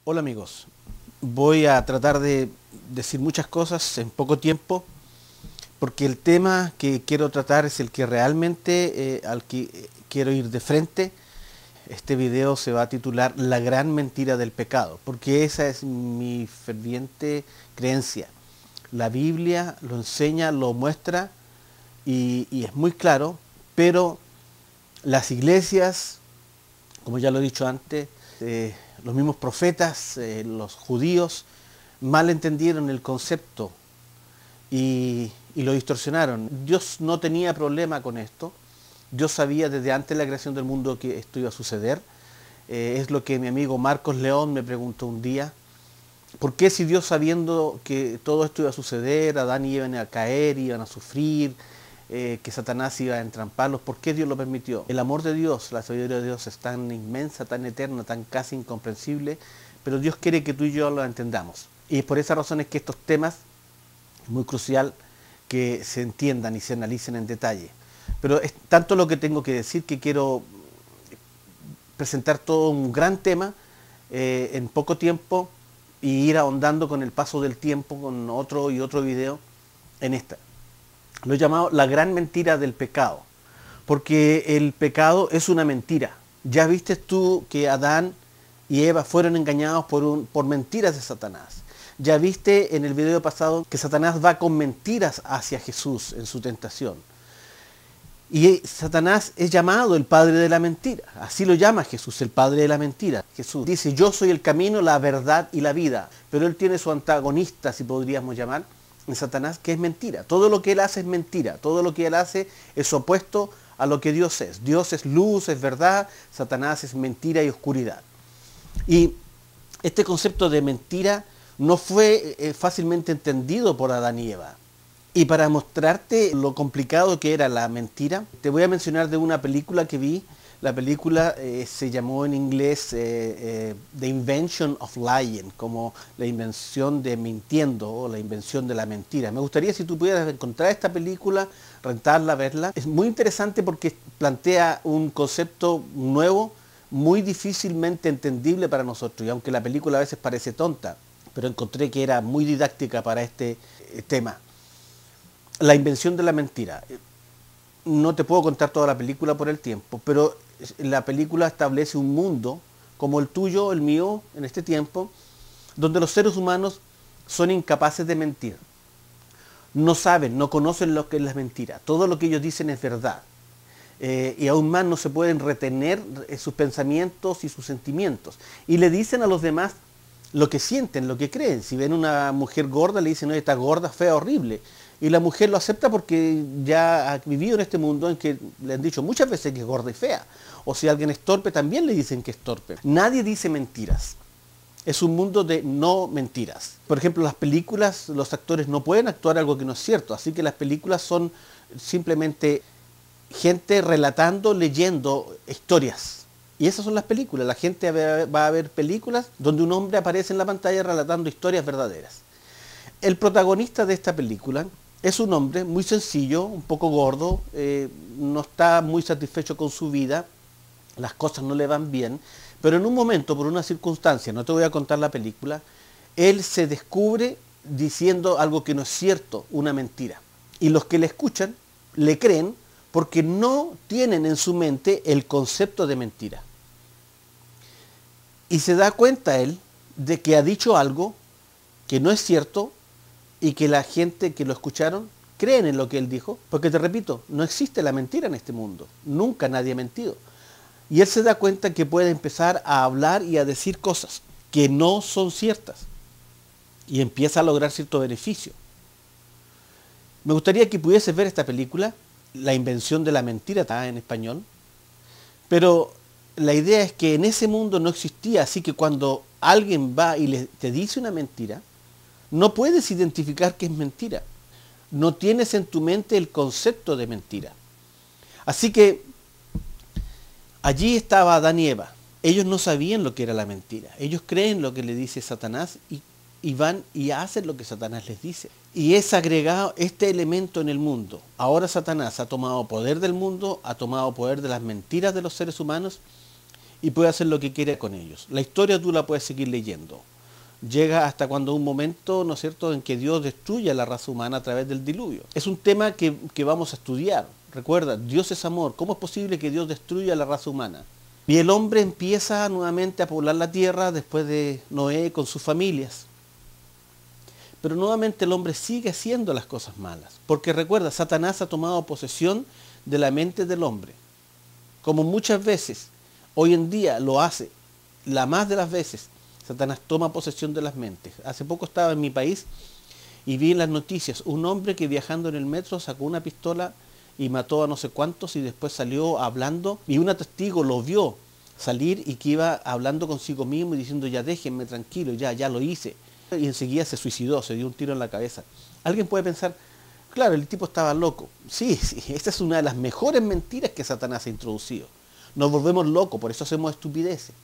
Hola amigos, voy a tratar de decir muchas cosas en poco tiempo porque el tema que quiero tratar es el que realmente al que quiero ir de frente. Este video se va a titular La gran mentira del pecado, porque esa es mi ferviente creencia. La Biblia lo enseña, lo muestra y es muy claro, pero las iglesias, como ya lo he dicho antes, los mismos profetas, los judíos, mal entendieron el concepto y lo distorsionaron. Dios no tenía problema con esto. Dios sabía desde antes de la creación del mundo que esto iba a suceder. Es lo que mi amigo Marcos León me preguntó un día. ¿Por qué si Dios sabiendo que todo esto iba a suceder, Adán y Eva iban a caer, iban a sufrir, que Satanás iba a entramparlos, por qué Dios lo permitió? El amor de Dios, la sabiduría de Dios es tan inmensa, tan eterna, tan casi incomprensible, pero Dios quiere que tú y yo lo entendamos. Y es por esa razón es que estos temas es muy crucial que se entiendan y se analicen en detalle. Pero es tanto lo que tengo que decir que quiero presentar todo un gran tema en poco tiempo y ir ahondando con el paso del tiempo, con otro y otro video en esta. Lo he llamado la gran mentira del pecado, porque el pecado es una mentira. Ya viste tú que Adán y Eva fueron engañados por mentiras de Satanás. Ya viste en el video pasado que Satanás va con mentiras hacia Jesús en su tentación. Y Satanás es llamado el padre de la mentira. Así lo llama Jesús, el padre de la mentira. Jesús dice, yo soy el camino, la verdad y la vida. Pero él tiene su antagonista, si podríamos llamar, en Satanás, que es mentira. Todo lo que él hace es mentira. Todo lo que él hace es opuesto a lo que Dios es. Dios es luz, es verdad. Satanás es mentira y oscuridad. Y este concepto de mentira no fue fácilmente entendido por Adán y Eva. Y para mostrarte lo complicado que era la mentira, te voy a mencionar de una película que vi. La película se llamó en inglés The Invention of Lying, como la invención de mintiendo o la invención de la mentira. Me gustaría si tú pudieras encontrar esta película, rentarla, verla. Es muy interesante porque plantea un concepto nuevo, muy difícilmente entendible para nosotros. Y aunque la película a veces parece tonta, pero encontré que era muy didáctica para este tema. La invención de la mentira. No te puedo contar toda la película por el tiempo, pero la película establece un mundo como el tuyo, el mío, en este tiempo, donde los seres humanos son incapaces de mentir. No saben, no conocen lo que es la mentira. Todo lo que ellos dicen es verdad. Y aún más no se pueden retener sus pensamientos y sus sentimientos. Y le dicen a los demás lo que sienten, lo que creen. Si ven una mujer gorda, le dicen, no, está gorda, fea, horrible. Y la mujer lo acepta porque ya ha vivido en este mundo en que le han dicho muchas veces que es gorda y fea. O si alguien es torpe, también le dicen que es torpe. Nadie dice mentiras. Es un mundo de no mentiras. Por ejemplo, las películas, los actores no pueden actuar algo que no es cierto. Así que las películas son simplemente gente relatando, leyendo historias. Y esas son las películas. La gente va a ver películas donde un hombre aparece en la pantalla relatando historias verdaderas. El protagonista de esta película es un hombre muy sencillo, un poco gordo, no está muy satisfecho con su vida, las cosas no le van bien, pero en un momento, por una circunstancia, no te voy a contar la película, él se descubre diciendo algo que no es cierto, una mentira. Y los que le escuchan le creen porque no tienen en su mente el concepto de mentira. Y se da cuenta él de que ha dicho algo que no es cierto y que la gente que lo escucharon creen en lo que él dijo, porque te repito, no existe la mentira en este mundo, nunca nadie ha mentido. Y él se da cuenta que puede empezar a hablar y a decir cosas que no son ciertas y empieza a lograr cierto beneficio. Me gustaría que pudieses ver esta película, La invención de la mentira, está en español, pero la idea es que en ese mundo no existía, así que cuando alguien va y te dice una mentira, no puedes identificar que es mentira. No tienes en tu mente el concepto de mentira. Así que allí estaba Adán y Eva. Ellos no sabían lo que era la mentira. Ellos creen lo que le dice Satanás y van y hacen lo que Satanás les dice. Y es agregado este elemento en el mundo. Ahora Satanás ha tomado poder del mundo, ha tomado poder de las mentiras de los seres humanos y puede hacer lo que quiere con ellos. La historia tú la puedes seguir leyendo. Llega hasta cuando un momento, ¿no es cierto?, en que Dios destruye a la raza humana a través del diluvio. Es un tema que vamos a estudiar. Recuerda, Dios es amor. ¿Cómo es posible que Dios destruya a la raza humana? Y el hombre empieza nuevamente a poblar la tierra después de Noé con sus familias. Pero nuevamente el hombre sigue haciendo las cosas malas. Porque recuerda, Satanás ha tomado posesión de la mente del hombre. Como muchas veces, hoy en día lo hace, la más de las veces, Satanás toma posesión de las mentes. Hace poco estaba en mi país y vi en las noticias un hombre que viajando en el metro sacó una pistola y mató a no sé cuántos y después salió hablando y una testigo lo vio salir y que iba hablando consigo mismo y diciendo ya déjenme tranquilo, ya lo hice. Y enseguida se suicidó, se dio un tiro en la cabeza. Alguien puede pensar, claro, el tipo estaba loco. Sí, esta es una de las mejores mentiras que Satanás ha introducido. Nos volvemos locos, por eso hacemos estupideces.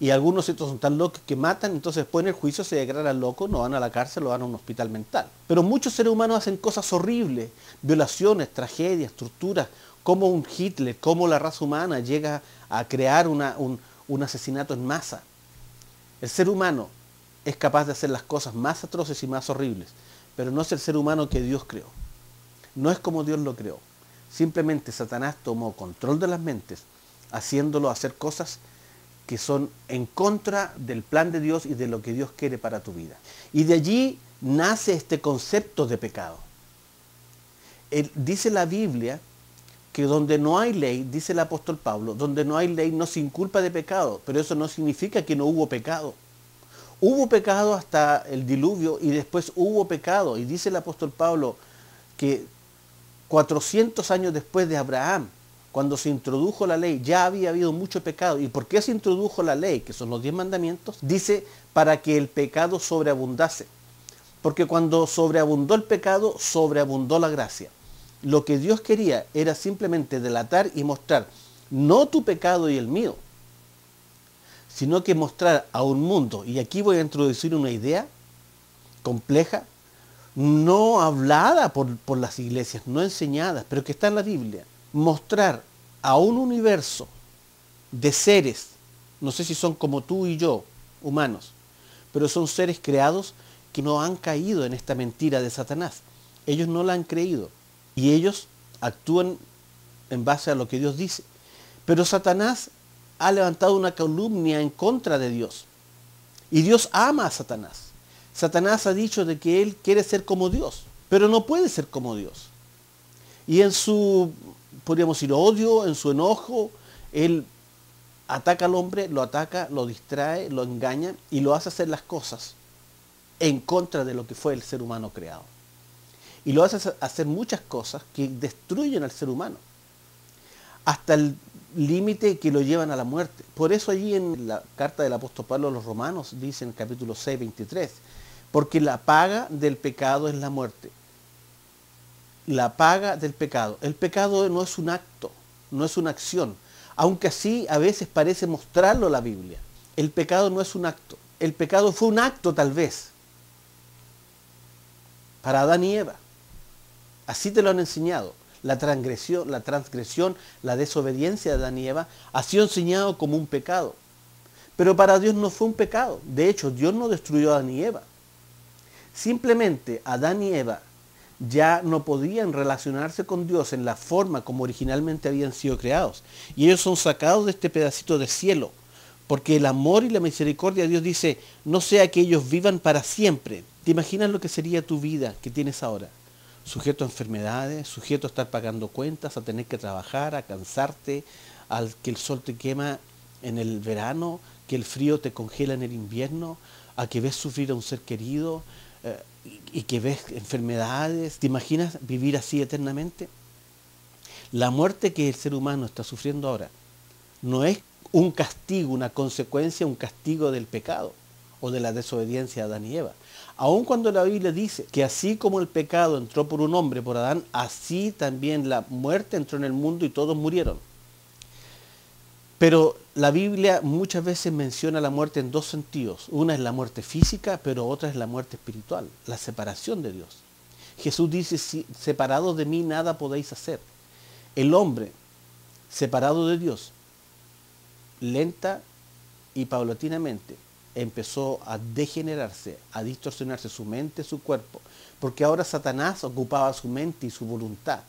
Y algunos estos son tan locos que matan, entonces después en el juicio se declaran locos, no van a la cárcel, lo van a un hospital mental. Pero muchos seres humanos hacen cosas horribles, violaciones, tragedias, torturas, como un Hitler, como la raza humana llega a crear un asesinato en masa. El ser humano es capaz de hacer las cosas más atroces y más horribles, pero no es el ser humano que Dios creó. No es como Dios lo creó. Simplemente Satanás tomó control de las mentes, haciéndolo hacer cosas que son en contra del plan de Dios y de lo que Dios quiere para tu vida. Y de allí nace este concepto de pecado. Dice la Biblia que donde no hay ley, dice el apóstol Pablo, donde no hay ley no se inculpa de pecado, pero eso no significa que no hubo pecado. Hubo pecado hasta el diluvio y después hubo pecado. Y dice el apóstol Pablo que 400 años después de Abraham, cuando se introdujo la ley, ya había habido mucho pecado. ¿Y por qué se introdujo la ley, que son los 10 mandamientos? Dice, para que el pecado sobreabundase. Porque cuando sobreabundó el pecado, sobreabundó la gracia. Lo que Dios quería era simplemente delatar y mostrar, no tu pecado y el mío, sino que mostrar a un mundo, y aquí voy a introducir una idea compleja, no hablada por las iglesias, no enseñada, pero que está en la Biblia. Mostrar a un universo de seres, no sé si son como tú y yo, humanos, pero son seres creados que no han caído en esta mentira de Satanás. Ellos no la han creído y ellos actúan en base a lo que Dios dice. Pero Satanás ha levantado una calumnia en contra de Dios. Y Dios ama a Satanás. Satanás ha dicho de que él quiere ser como Dios, pero no puede ser como Dios. Y en su, podríamos decir, odio, en su enojo, él ataca al hombre, lo ataca, lo distrae, lo engaña y lo hace hacer las cosas en contra de lo que fue el ser humano creado. Y lo hace hacer muchas cosas que destruyen al ser humano, hasta el límite que lo llevan a la muerte. Por eso allí en la carta del apóstol Pablo a los Romanos dice en el capítulo 6, 23, porque la paga del pecado es la muerte. La paga del pecado. El pecado no es un acto, no es una acción, aunque así a veces parece mostrarlo la Biblia. El pecado no es un acto. El pecado fue un acto tal vez para Adán y Eva. Así te lo han enseñado. La transgresión, la desobediencia de Adán y Eva ha sido enseñado como un pecado. Pero para Dios no fue un pecado. De hecho, Dios no destruyó a Adán y Eva. Simplemente Adán y Eva ya no podían relacionarse con Dios en la forma como originalmente habían sido creados. Y ellos son sacados de este pedacito de cielo. Porque el amor y la misericordia de Dios dice, no sea que ellos vivan para siempre. ¿Te imaginas lo que sería tu vida que tienes ahora? Sujeto a enfermedades, sujeto a estar pagando cuentas, a tener que trabajar, a cansarte, al que el sol te quema en el verano, que el frío te congela en el invierno, a que ves sufrir a un ser querido y que ves enfermedades. ¿Te imaginas vivir así eternamente? La muerte que el ser humano está sufriendo ahora no es un castigo, una consecuencia, un castigo del pecado o de la desobediencia de Adán y Eva. Aun cuando la Biblia dice que así como el pecado entró por un hombre, por Adán, así también la muerte entró en el mundo y todos murieron. Pero la Biblia muchas veces menciona la muerte en dos sentidos. Una es la muerte física, pero otra es la muerte espiritual, la separación de Dios. Jesús dice, separados de mí nada podéis hacer. El hombre separado de Dios lenta y paulatinamente empezó a degenerarse, a distorsionarse su mente, su cuerpo, porque ahora Satanás ocupaba su mente y su voluntad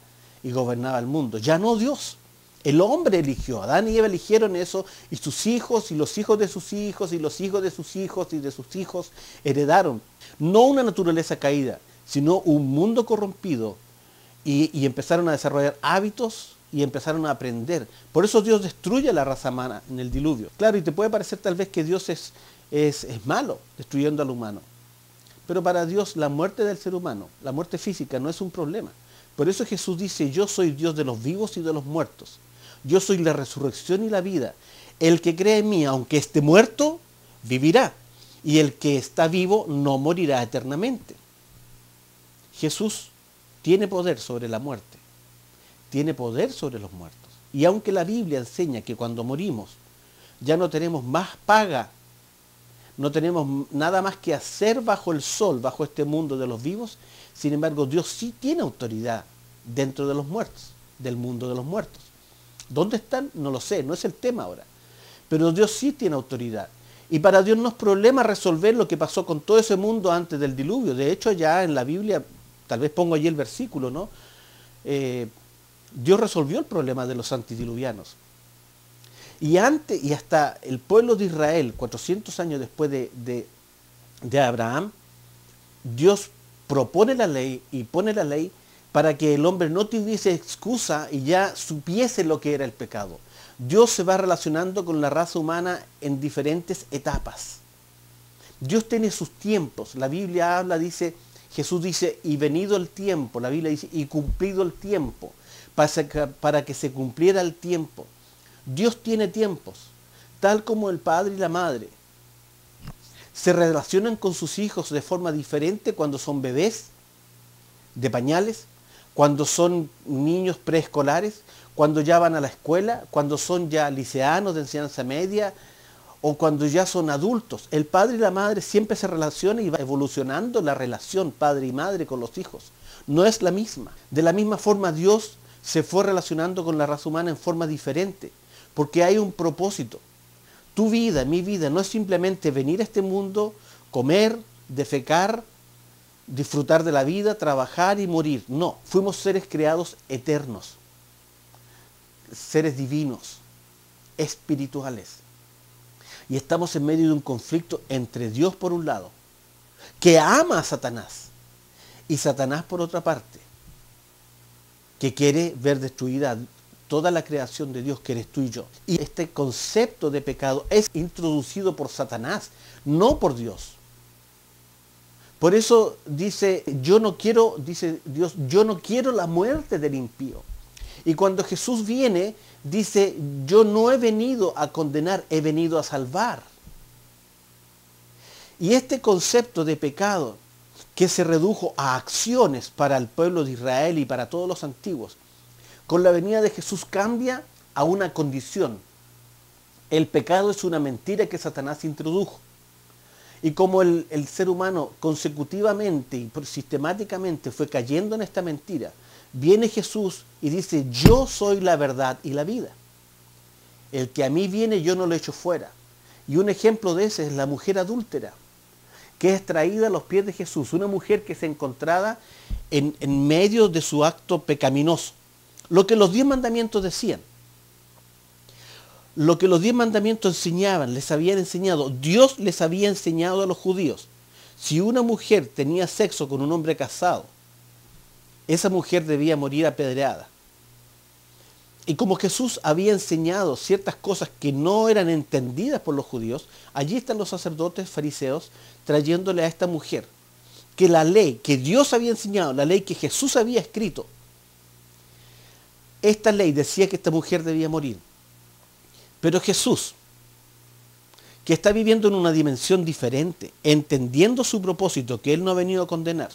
y gobernaba el mundo, ya no Dios. El hombre eligió, Adán y Eva eligieron eso, y sus hijos y los hijos de sus hijos y los hijos de sus hijos y de sus hijos heredaron no una naturaleza caída, sino un mundo corrompido, y empezaron a desarrollar hábitos y empezaron a aprender. Por eso Dios destruye a la raza humana en el diluvio. Claro, y te puede parecer tal vez que Dios es malo destruyendo al humano, pero para Dios la muerte del ser humano, la muerte física, no es un problema. Por eso Jesús dice: yo soy Dios de los vivos y de los muertos. Yo soy la resurrección y la vida. El que cree en mí, aunque esté muerto, vivirá. Y el que está vivo no morirá eternamente. Jesús tiene poder sobre la muerte. Tiene poder sobre los muertos. Y aunque la Biblia enseña que cuando morimos ya no tenemos más paga, no tenemos nada más que hacer bajo el sol, bajo este mundo de los vivos, sin embargo Dios sí tiene autoridad dentro de los muertos, del mundo de los muertos. ¿Dónde están? No lo sé, no es el tema ahora. Pero Dios sí tiene autoridad. Y para Dios no es problema resolver lo que pasó con todo ese mundo antes del diluvio. De hecho, ya en la Biblia, tal vez pongo allí el versículo, ¿no? Dios resolvió el problema de los antidiluvianos. Y hasta el pueblo de Israel, 400 años después de Abraham, Dios propone la ley y pone la ley para que el hombre no tuviese excusa y ya supiese lo que era el pecado. Dios se va relacionando con la raza humana en diferentes etapas. Dios tiene sus tiempos. La Biblia habla, dice, Jesús dice, y venido el tiempo. La Biblia dice, y cumplido el tiempo, para que se cumpliera el tiempo. Dios tiene tiempos, tal como el padre y la madre se relacionan con sus hijos de forma diferente cuando son bebés de pañales, cuando son niños preescolares, cuando ya van a la escuela, cuando son ya liceanos de enseñanza media o cuando ya son adultos. El padre y la madre siempre se relacionan y va evolucionando la relación padre y madre con los hijos. No es la misma. De la misma forma Dios se fue relacionando con la raza humana en forma diferente, porque hay un propósito. Tu vida, mi vida, no es simplemente venir a este mundo, comer, defecar, disfrutar de la vida, trabajar y morir. No, fuimos seres creados eternos, seres divinos, espirituales. Y estamos en medio de un conflicto entre Dios por un lado, que ama a Satanás, y Satanás por otra parte, que quiere ver destruida toda la creación de Dios, que eres tú y yo. Y este concepto de pecado es introducido por Satanás, no por Dios. Por eso dice, yo no quiero, dice Dios, yo no quiero la muerte del impío. Y cuando Jesús viene, dice, yo no he venido a condenar, he venido a salvar. Y este concepto de pecado, que se redujo a acciones para el pueblo de Israel y para todos los antiguos, con la venida de Jesús cambia a una condición. El pecado es una mentira que Satanás introdujo. Y como el ser humano consecutivamente y sistemáticamente fue cayendo en esta mentira, viene Jesús y dice, yo soy la verdad y la vida. El que a mí viene yo no lo echo fuera. Y un ejemplo de ese es la mujer adúltera, que es traída a los pies de Jesús. Una mujer que se encontraba en medio de su acto pecaminoso. Lo que los 10 mandamientos decían. Lo que los 10 mandamientos enseñaban, les habían enseñado, Dios les había enseñado a los judíos. Si una mujer tenía sexo con un hombre casado, esa mujer debía morir apedreada. Y como Jesús había enseñado ciertas cosas que no eran entendidas por los judíos, allí están los sacerdotes fariseos trayéndole a esta mujer que la ley que Dios había enseñado, la ley que Jesús había escrito, esta ley decía que esta mujer debía morir. Pero Jesús, que está viviendo en una dimensión diferente, entendiendo su propósito, que Él no ha venido a condenar,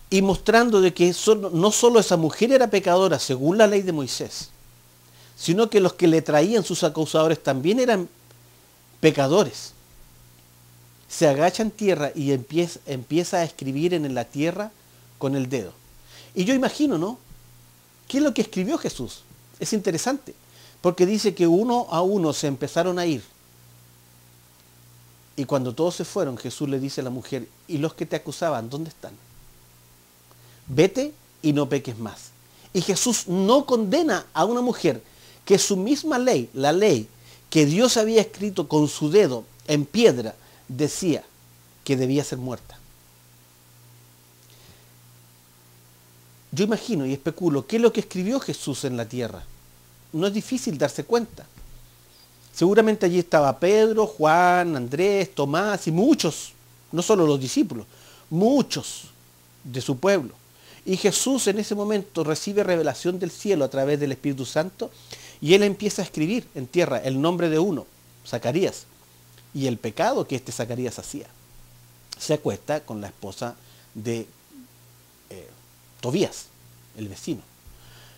y mostrando de que no solo esa mujer era pecadora según la ley de Moisés, sino que los que le traían sus acusadores también eran pecadores. Se agacha en tierra y empieza a escribir en la tierra con el dedo. Y yo imagino, ¿no? ¿Qué es lo que escribió Jesús? Es interesante, Porque dice que uno a uno se empezaron a ir. Y cuando todos se fueron, Jesús le dice a la mujer, ¿y los que te acusaban, dónde están? Vete y no peques más. Y Jesús no condena a una mujer que su misma ley, la ley que Dios había escrito con su dedo en piedra, decía que debía ser muerta. Yo imagino y especulo, ¿qué es lo que escribió Jesús en la tierra? No es difícil darse cuenta. Seguramente allí estaba Pedro, Juan, Andrés, Tomás y muchos, no solo los discípulos, muchos de su pueblo. Y Jesús en ese momento recibe revelación del cielo a través del Espíritu Santo y él empieza a escribir en tierra el nombre de uno, Zacarías, y el pecado que este Zacarías hacía. Se acuesta con la esposa de Tobías, el vecino.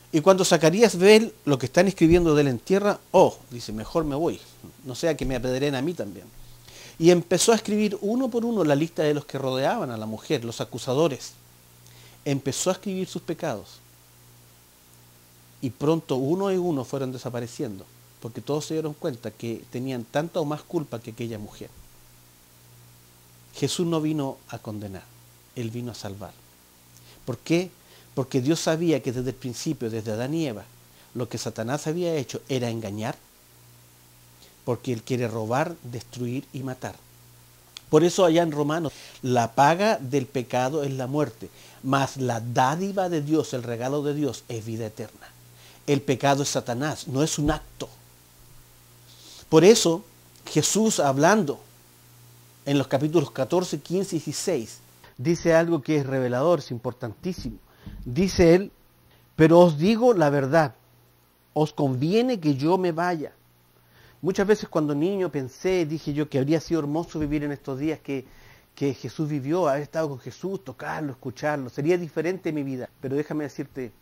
Y cuando Zacarías ve lo que están escribiendo de él en tierra, dice, mejor me voy, no sea que me apedreen a mí también. Y empezó a escribir uno por uno la lista de los que rodeaban a la mujer, los acusadores. Empezó a escribir sus pecados. Y pronto uno y uno fueron desapareciendo, porque todos se dieron cuenta que tenían tanta o más culpa que aquella mujer. Jesús no vino a condenar, Él vino a salvar. ¿Por qué? Porque Dios sabía que desde el principio, desde Adán y Eva, lo que Satanás había hecho era engañar, porque Él quiere robar, destruir y matar. Por eso allá en Romanos, la paga del pecado es la muerte, mas la dádiva de Dios, el regalo de Dios, es vida eterna. El pecado es Satanás, no es un acto. Por eso Jesús, hablando en los capítulos 14, 15 y 16, dice algo que es revelador, es importantísimo. Dice él, pero os digo la verdad, os conviene que yo me vaya. Muchas veces cuando niño dije yo que habría sido hermoso vivir en estos días que Jesús vivió, haber estado con Jesús, tocarlo, escucharlo, sería diferente mi vida. Pero déjame decirte,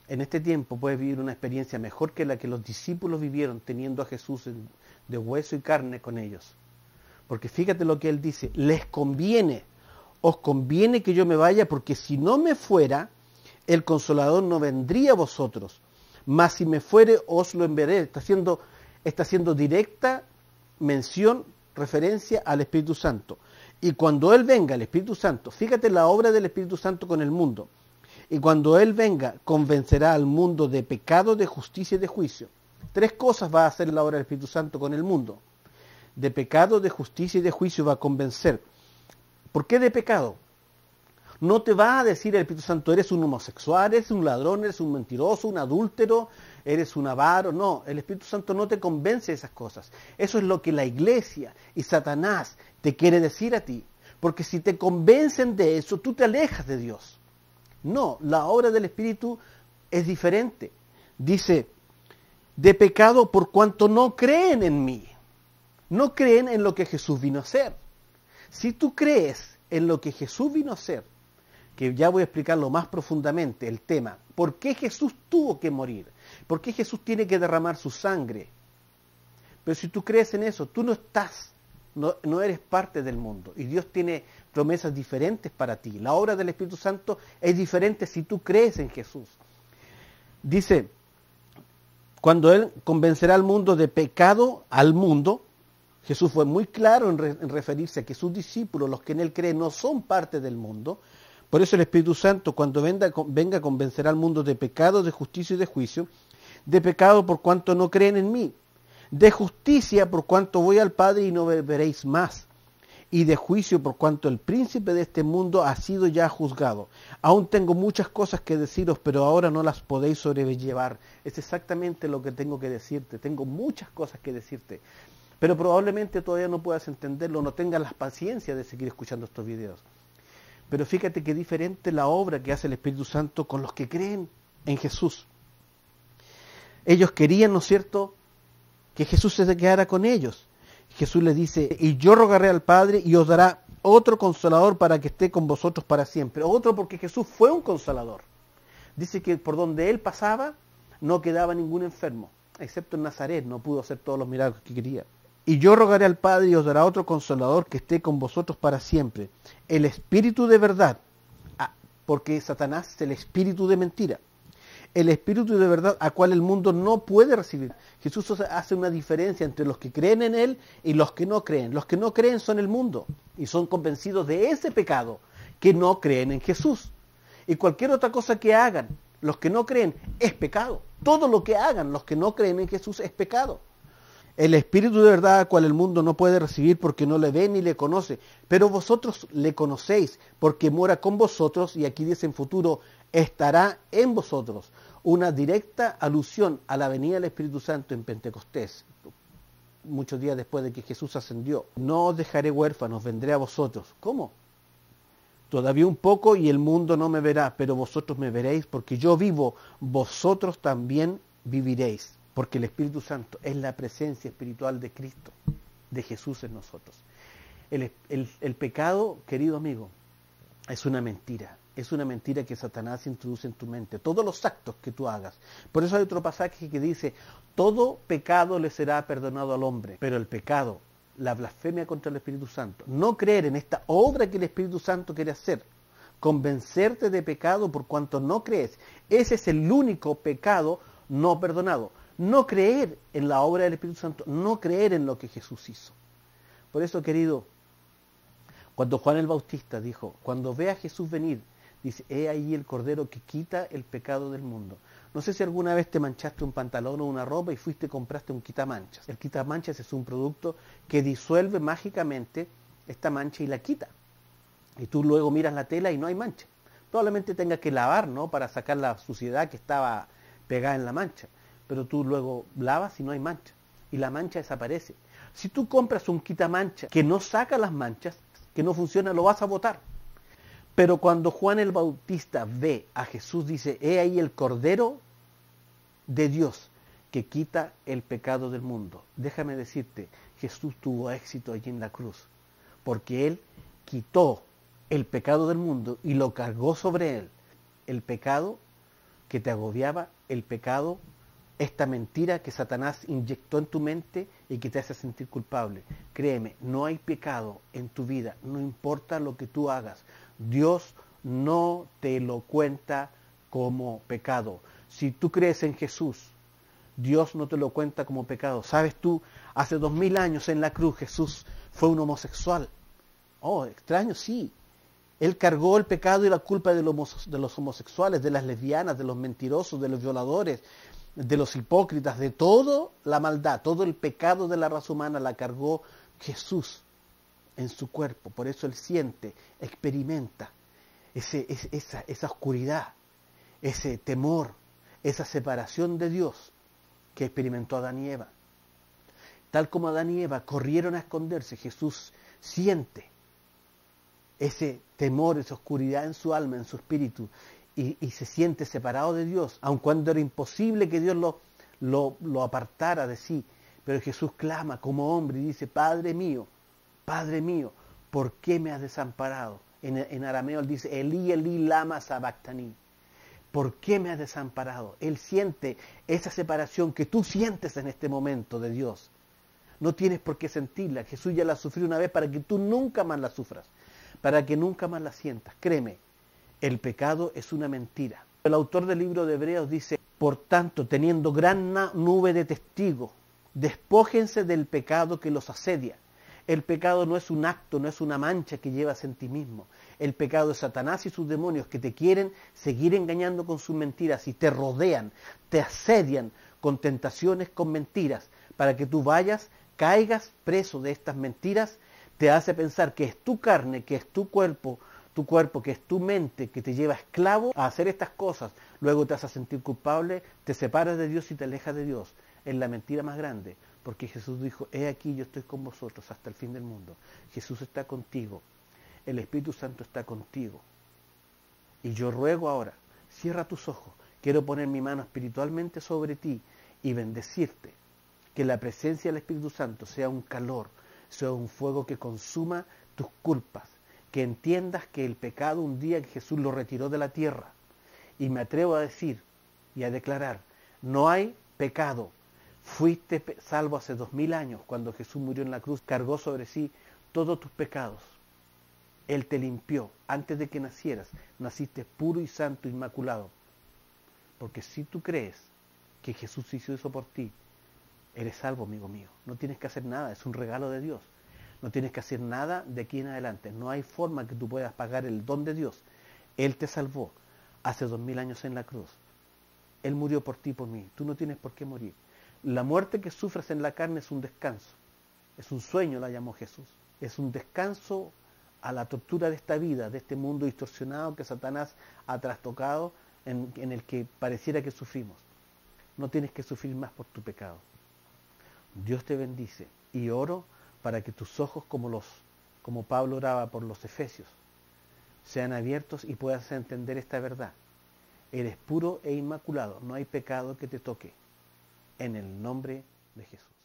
en este tiempo puedes vivir una experiencia mejor que la que los discípulos vivieron teniendo a Jesús de hueso y carne con ellos. Porque fíjate lo que él dice, les conviene, os conviene que yo me vaya, porque si no me fuera, el Consolador no vendría a vosotros, mas si me fuere, os lo enviaré. Está haciendo directa mención, referencia al Espíritu Santo. Y cuando Él venga, el Espíritu Santo, fíjate la obra del Espíritu Santo con el mundo, y cuando Él venga, convencerá al mundo de pecado, de justicia y de juicio. 3 cosas va a hacer la obra del Espíritu Santo con el mundo. De pecado, de justicia y de juicio va a convencer. ¿Por qué de pecado? No te va a decir el Espíritu Santo, eres un homosexual, eres un ladrón, eres un mentiroso, un adúltero, eres un avaro. No, el Espíritu Santo no te convence de esas cosas. Eso es lo que la iglesia y Satanás te quiere decir a ti. Porque si te convencen de eso, tú te alejas de Dios. No, la obra del Espíritu es diferente. Dice, de pecado por cuanto no creen en mí. No creen en lo que Jesús vino a hacer. Si tú crees en lo que Jesús vino a hacer, que ya voy a explicarlo más profundamente, el tema, ¿por qué Jesús tuvo que morir? ¿Por qué Jesús tiene que derramar su sangre? Pero si tú crees en eso, tú no eres parte del mundo, y Dios tiene promesas diferentes para ti. La obra del Espíritu Santo es diferente si tú crees en Jesús. Dice, cuando Él convencerá al mundo de pecado, al mundo, Jesús fue muy claro en referirse a que sus discípulos, los que en Él creen, no son parte del mundo. Por eso el Espíritu Santo, cuando venga, convencerá al mundo de pecado, de justicia y de juicio. De pecado por cuanto no creen en mí. De justicia por cuanto voy al Padre y no me veréis más. Y de juicio por cuanto el príncipe de este mundo ha sido ya juzgado. Aún tengo muchas cosas que deciros, pero ahora no las podéis sobrellevar. Es exactamente lo que tengo que decirte. Tengo muchas cosas que decirte. Pero probablemente todavía no puedas entenderlo, no tengas la paciencia de seguir escuchando estos videos. Pero fíjate qué diferente la obra que hace el Espíritu Santo con los que creen en Jesús. Ellos querían, ¿no es cierto?, que Jesús se quedara con ellos. Jesús les dice, y yo rogaré al Padre y os dará otro consolador para que esté con vosotros para siempre. Otro porque Jesús fue un consolador. Dice que por donde Él pasaba no quedaba ningún enfermo, excepto en Nazaret, no pudo hacer todos los milagros que quería. Y yo rogaré al Padre y os dará otro consolador que esté con vosotros para siempre. El Espíritu de verdad, porque Satanás es el espíritu de mentira. el Espíritu de verdad a cual el mundo no puede recibir. Jesús hace una diferencia entre los que creen en Él y los que no creen. Los que no creen son el mundo y son convencidos de ese pecado, que no creen en Jesús. Y cualquier otra cosa que hagan los que no creen es pecado. Todo lo que hagan los que no creen en Jesús es pecado. El Espíritu de verdad al cual el mundo no puede recibir porque no le ve ni le conoce. Pero vosotros le conocéis porque mora con vosotros, y aquí dice en futuro, estará en vosotros. Una directa alusión a la venida del Espíritu Santo en Pentecostés, muchos días después de que Jesús ascendió. No os dejaré huérfanos, vendré a vosotros. ¿Cómo? Todavía un poco y el mundo no me verá, pero vosotros me veréis, porque yo vivo, vosotros también viviréis. Porque el Espíritu Santo es la presencia espiritual de Cristo, de Jesús en nosotros. El pecado, querido amigo, es una mentira. Es una mentira que Satanás introduce en tu mente. Todos los actos que tú hagas. Por eso hay otro pasaje que dice, todo pecado le será perdonado al hombre, pero el pecado, la blasfemia contra el Espíritu Santo, no creer en esta obra que el Espíritu Santo quiere hacer, convencerte de pecado por cuanto no crees, ese es el único pecado no perdonado. No creer en la obra del Espíritu Santo, no creer en lo que Jesús hizo. Por eso, querido, cuando Juan el Bautista dijo, cuando ve a Jesús venir, dice, he ahí el Cordero que quita el pecado del mundo. No sé si alguna vez te manchaste un pantalón o una ropa y fuiste y compraste un quitamanchas. El quitamanchas es un producto que disuelve mágicamente esta mancha y la quita. Y tú luego miras la tela y no hay mancha. Probablemente tengas que lavar, ¿no?, para sacar la suciedad que estaba pegada en la mancha. Pero tú luego lavas y no hay mancha. Y la mancha desaparece. Si tú compras un quitamancha que no saca las manchas, que no funciona, lo vas a botar. Pero cuando Juan el Bautista ve a Jesús, dice, he ahí el Cordero de Dios que quita el pecado del mundo. Déjame decirte, Jesús tuvo éxito allí en la cruz, porque Él quitó el pecado del mundo y lo cargó sobre Él. El pecado que te agobiaba, el pecado, esta mentira que Satanás inyectó en tu mente y que te hace sentir culpable. Créeme, no hay pecado en tu vida, no importa lo que tú hagas. Dios no te lo cuenta como pecado. Si tú crees en Jesús, Dios no te lo cuenta como pecado. ¿Sabes tú? Hace 2000 años en la cruz Jesús fue un homosexual. Oh, extraño, sí. Él cargó el pecado y la culpa de los homosexuales, de las lesbianas, de los mentirosos, de los violadores, de los hipócritas, de toda la maldad, todo el pecado de la raza humana la cargó Jesús en su cuerpo. Por eso Él siente, experimenta esa oscuridad, ese temor, esa separación de Dios que experimentó Adán y Eva. Tal como Adán y Eva corrieron a esconderse, Jesús siente ese temor, esa oscuridad en su alma, en su espíritu, y se siente separado de Dios, aun cuando era imposible que Dios lo apartara de sí. Pero Jesús clama como hombre y dice, Padre mío, ¿por qué me has desamparado? En arameo él dice, Elí, Elí, lama sabactani. ¿Por qué me has desamparado? Él siente esa separación que tú sientes en este momento de Dios. No tienes por qué sentirla. Jesús ya la sufrió una vez para que tú nunca más la sufras, para que nunca más la sientas. Créeme, el pecado es una mentira. El autor del libro de Hebreos dice, por tanto, teniendo gran nube de testigos, despójense del pecado que los asedia. El pecado no es un acto, no es una mancha que llevas en ti mismo. El pecado es Satanás y sus demonios que te quieren seguir engañando con sus mentiras y te rodean, te asedian con tentaciones, con mentiras, para que tú vayas, caigas preso de estas mentiras. Te hace pensar que es tu carne, que es tu cuerpo, que es tu mente, que te lleva esclavo a hacer estas cosas. Luego te hace sentir culpable, te separas de Dios y te alejas de Dios. Es la mentira más grande, porque Jesús dijo, he aquí yo estoy con vosotros hasta el fin del mundo. Jesús está contigo, el Espíritu Santo está contigo. Y yo ruego ahora, cierra tus ojos, quiero poner mi mano espiritualmente sobre ti y bendecirte. Que la presencia del Espíritu Santo sea un calor, sea un fuego que consuma tus culpas. Que entiendas que el pecado un día que Jesús lo retiró de la tierra. Y me atrevo a decir y a declarar, no hay pecado. Fuiste salvo hace 2000 años cuando Jesús murió en la cruz, cargó sobre sí todos tus pecados. Él te limpió. Antes de que nacieras, naciste puro y santo, inmaculado. Porque si tú crees que Jesús hizo eso por ti, eres salvo, amigo mío. No tienes que hacer nada, es un regalo de Dios. No tienes que hacer nada de aquí en adelante. No hay forma que tú puedas pagar el don de Dios. Él te salvó hace 2000 años en la cruz. Él murió por ti y por mí. Tú no tienes por qué morir. La muerte que sufres en la carne es un descanso. Es un sueño, la llamó Jesús. Es un descanso a la tortura de esta vida, de este mundo distorsionado que Satanás ha trastocado, en el que pareciera que sufrimos. No tienes que sufrir más por tu pecado. Dios te bendice y oro para que tus ojos, como Pablo oraba por los Efesios, sean abiertos y puedas entender esta verdad. Eres puro e inmaculado, no hay pecado que te toque. En el nombre de Jesús.